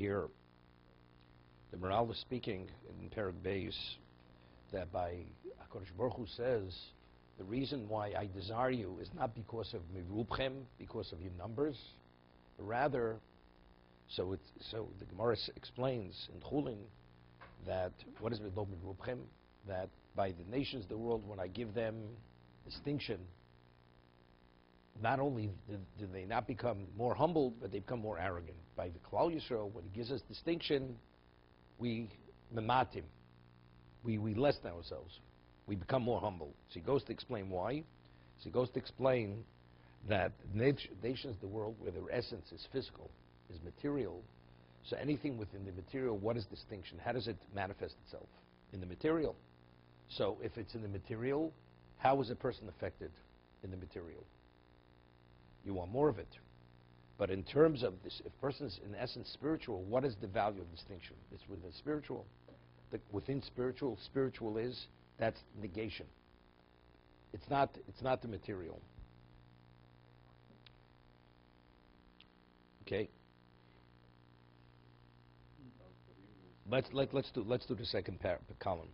Here, the Maharal is speaking in Perek Beis that by HaKadosh Baruch Hu says, the reason why I desire you is not because of mirubchem, because of your numbers, but rather, so the Gemara explains in culling that what is lo mirubchem, that by the nations of the world, when I give them distinction, not only do they not become more humbled, but they become more arrogant. By the Klal Yisrael, when he gives us distinction, we mematim, we lessen ourselves. We become more humble. So he goes to explain why. So he goes to explain that nations of the world where their essence is physical, is material, so anything within the material, what is distinction? How does it manifest itself? In the material. So if it's in the material, how is a person affected in the material? You want more of it. But in terms of this, if a person is in essence spiritual, what is the value of distinction? It's within spiritual. Within spiritual is, that's negation. It's not the material. Okay. Let's do the second column.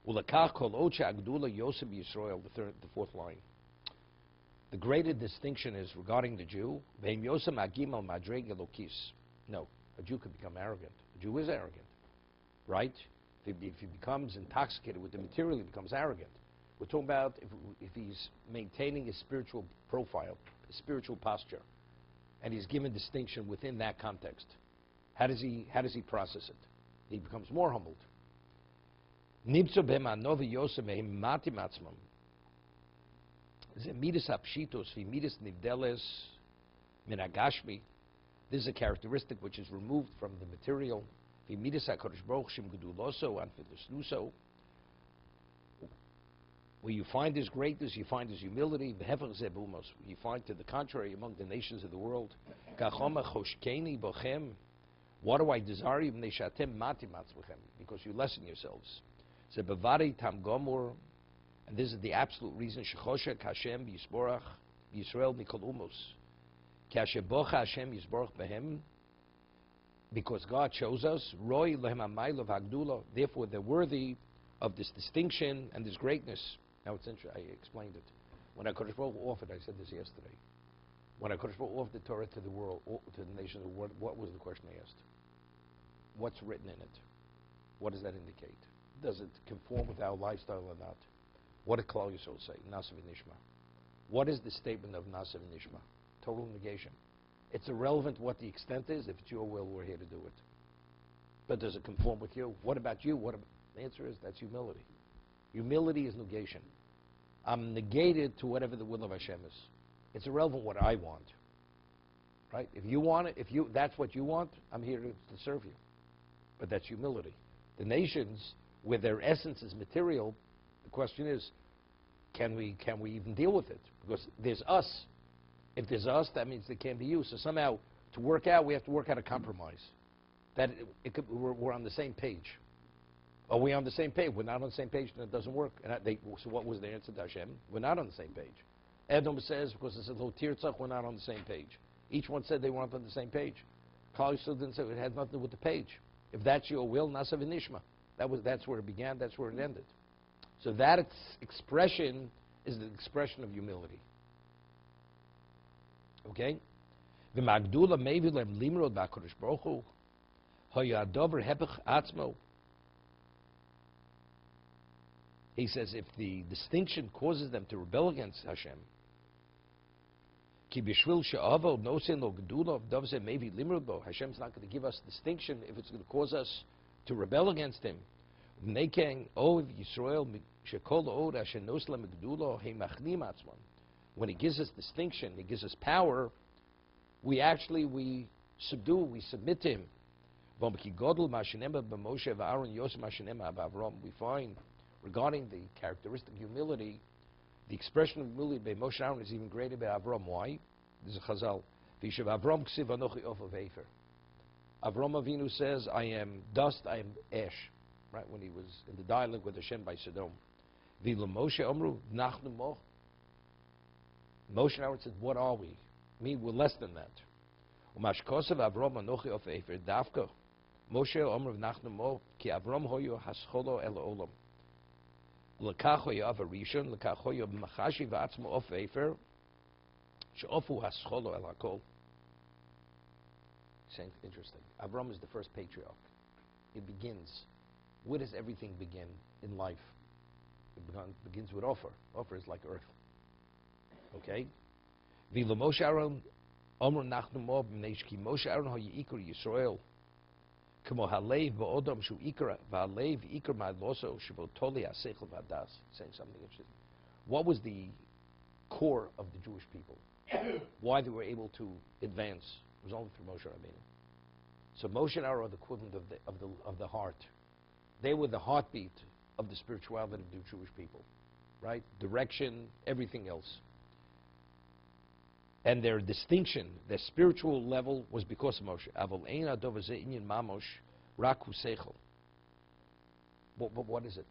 Ulakach kol ocha agdula Yosef Yisrael, the fourth line. The greater distinction is regarding the Jew. Ve'im Yosef agim al madreg elokis. No, a Jew could become arrogant. A Jew is arrogant, right? If he becomes intoxicated with the material, he becomes arrogant. We're talking about if he's maintaining his spiritual profile, his spiritual posture, and he's given distinction within that context. How does he process it? He becomes more humbled. Nibtzo b'manovi Yosef me'im matim atzmam. Zemidas hapshitos v'midas nivdeles min hagashmi. This is a characteristic which is removed from the material. V'midas HaKadosh Baruch Shem geduloso and v'lisnuso. Where you find his greatness, you find his humility. V'hefer zebumos. You find to the contrary among the nations of the world. Kachoma choshkeni bochem. What do I desire you? V'neshatem matim atzmechem. Because you lessen yourselves. Zebevari tam gomor. And this is the absolute reason. Shechoshek Hashem yisborach Yisrael mikol umos. Kasher Hashem yisborach behem. Because God chose us. Roy lehem amaylo v'agdula. Therefore, they're worthy of this distinction and this greatness. Now it's interesting. I explained it. When HaKadosh Baruch Hu offered, I said this yesterday. When HaKadosh Baruch Hu offered the Torah to the world, to the nations of the world, what was the question they asked? What's written in it? What does that indicate? Does it conform with our lifestyle or not? What did Klal Yisrael say? Nasa v'nishma. What is the statement of Nasa v'nishma? Total negation. It's irrelevant what the extent is. If it's your will, we're here to do it. But does it conform with you? What about you? The answer is that's humility. Humility is negation. I'm negated to whatever the will of Hashem is. It's irrelevant what I want. Right? If you want it, that's what you want, I'm here to serve you. But that's humility. The nations, where their essence is material, the question is, can we even deal with it? Because there's us. If there's us, that means there can't be you. So somehow, to work out, we have to work out a compromise. That we're on the same page. Are we on the same page? We're not on the same page, then it doesn't work. And so what was the answer to Hashem? We're not on the same page. Edom says, because it says, Lo tirtzach, we're not on the same page. Each one said they weren't on the same page. Klal Yisrael didn't say it had nothing to do with the page. If that's your will, nasa v'nishma. That's where it began, that's where it ended. So that expression is the expression of humility. Okay? V'magdula mevilem limrod b'HaKadosh Baruch Hu hoya adover hepech atzmo. He says if the distinction causes them to rebel against Hashem, ki b'shvil she'avo nosen lo gedula dov ze mevi limrod bo. Hashem's not going to give us distinction if it's going to cause us to rebel against Him. V'nekeng ov Yisrael shekol od asher nos lem gedula he machnim atzmon. When He gives us distinction, He gives us power, we subdue, we submit to Him. We find, regarding the characteristic humility, the expression of humility by Moshe and Aaron is even greater by Avram. Why? This is a Chazal. Avram Avinu says, I am dust, I am ash. Right, when he was in the dialogue with Hashem by Sodom. Moshe Amru, Nachnu Moch. Moshe and Aaron said, what are we? We're less than that. Umashkosav Avram Anochi of Efer Davka. Moshe Omer Nachnu Mo Ki Avram Hoyo Hascholo El Olam. Lekach Hoyo Av Rishon Lekach Hoyo Machashi V'Atzmo of Efer She'ofu Hascholo El Hakol. Interesting. Avram is the first patriarch. It begins. Where does everything begin in life? It begins with Ofer. Ofer is like earth. Okay? V'lo Moshe Aaron Omer Nachnu Mo B'nei Ki Moshe Aaron Hoyo Ikur Yisrael. Kamo halev ba'odam shu ikra va'alev ikra ma'loso shivotoli ha'seichel v'adas. Saying something interesting. What was the core of the Jewish people? Why they were able to advance? It was only through Moshe Rabbeinu. So Moshe and Aaron are the equivalent of the heart. They were the heartbeat of the spirituality of the Jewish people, right? Direction, everything else. And their distinction, their spiritual level, was because of Moshe. Avol ein adov ze inyan mamosh rak hu seichel. But what is it?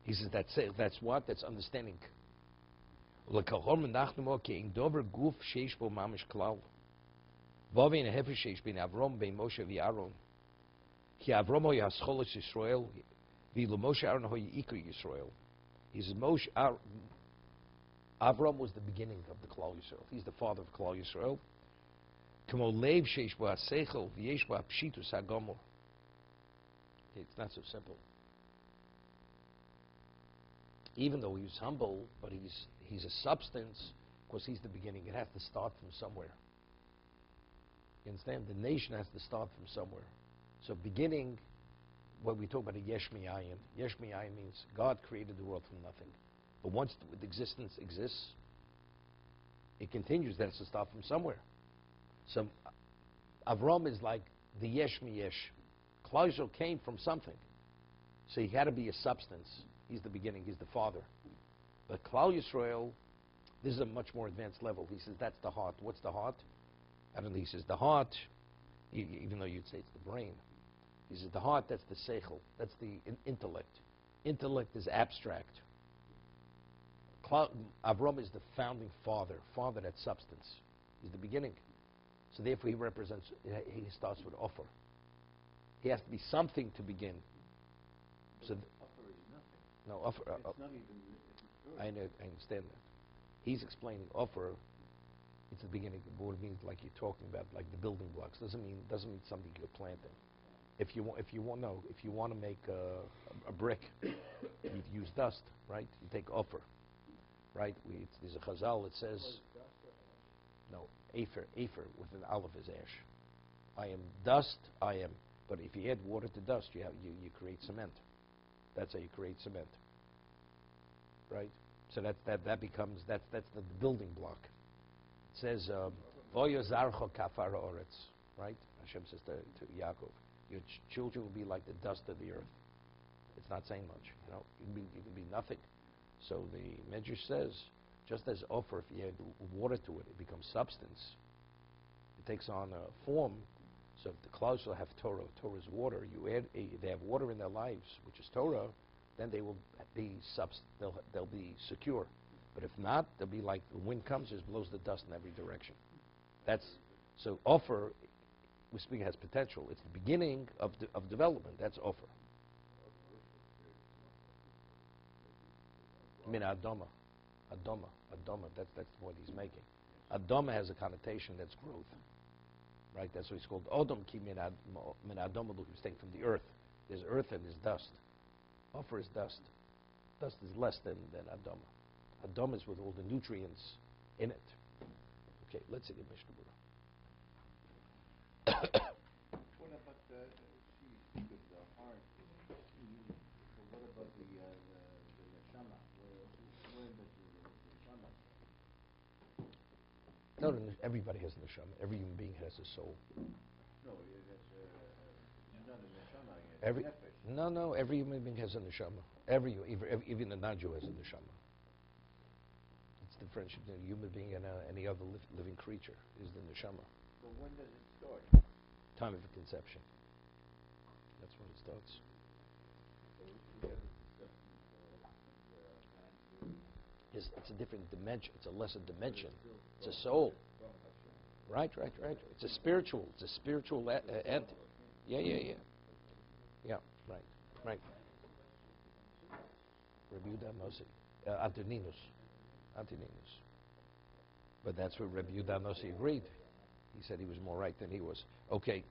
He says that's what? That's understanding. Lekachor menachnu mo ki ein dover guf sheish bo mamish klal. Vavi in hefer sheish bin Avram ben Moshe v'Aaron. Ki Avram hoy hascholos Yisrael, v'lo Moshe Aaron hoy ikri Yisrael. He says Moshe Avram was the beginning of the Klal Yisrael. He's the father of Klal Yisrael. Kamo leiv sheish bo haseichel v'yesh bo hapshitus hagomor. It's not so simple. Even though he's humble, but he's a substance, because he's the beginning. It has to start from somewhere. You understand? The nation has to start from somewhere. So beginning, when we talk about a yesh mi'ayin means God created the world from nothing. But once the existence exists, it continues. Then it's to start from somewhere. So Avram is like the yesh mi'yesh. Klal Yisrael came from something. So he had to be a substance. He's the beginning. He's the father. But Klal Yisrael, this is a much more advanced level. He says that's the heart. What's the heart? I don't know. He says the heart, even though you'd say it's the brain. He says the heart, that's the seichel. That's the intellect. Intellect is abstract. Avram is the founding father. Father, that's substance. He's the beginning. So therefore he represents, he starts with offer. He has to be something to begin. So Offer is nothing. No, offer. It's not even. I understand that. He's explaining offer. It's the beginning. What it means, like you're talking about, like the building blocks. Doesn't mean something you're planting. If you want to make a brick, you use dust, right? You take offer, right? There's a chazal that says, no, afer with an aleph is ash. I am dust. I am. But if you add water to dust, you create cement. That's how you create cement, right? So that becomes that's the building block. It says Voyo zarcho kafar oretz, right? Hashem says to Yaakov, your children will be like the dust of the earth. It's not saying much, you know. You can be nothing. So the Midrash says, just as offer, if you add water to it, it becomes substance. It takes on a form. So if the clouds will have Torah, Torah is water. They have water in their lives, which is Torah. Then they will be they'll be secure. But if not, they'll be like the wind comes, just blows the dust in every direction. So offer. We speak has potential. It's the beginning of development. That's offer. I mean Adama. That's the point he's making. Adama has a connotation that's growth. Right, that's what it's called. Odom ki min Adama, he's taken from the earth. There's earth and there's dust. Offer is dust. Dust is less than Adama. Adama is with all the nutrients in it. Okay, let's see the Mishnah Berurah. What about she speak of the heart? But what about the neshama? Where does the neshama? No, everybody has a neshama. Every human being has a soul. No, it's not a neshama. It's nefesh. No, every human being has a neshama. Even a non-Jew has a neshama. It's the friendship between a human being and any other living creature is the neshama. But when does it start? Time of conception. That's when it starts. So we have a discussion It's a different dimension. It's a lesser dimension. It's a soul. From Hashem. Right. It's a spiritual end. Yeah. Yeah, right. Rabbi Yehuda Moshe. Antoninus. But that's what Rabbi Yehuda Moshe agreed. He said he was more right than he was. Okay.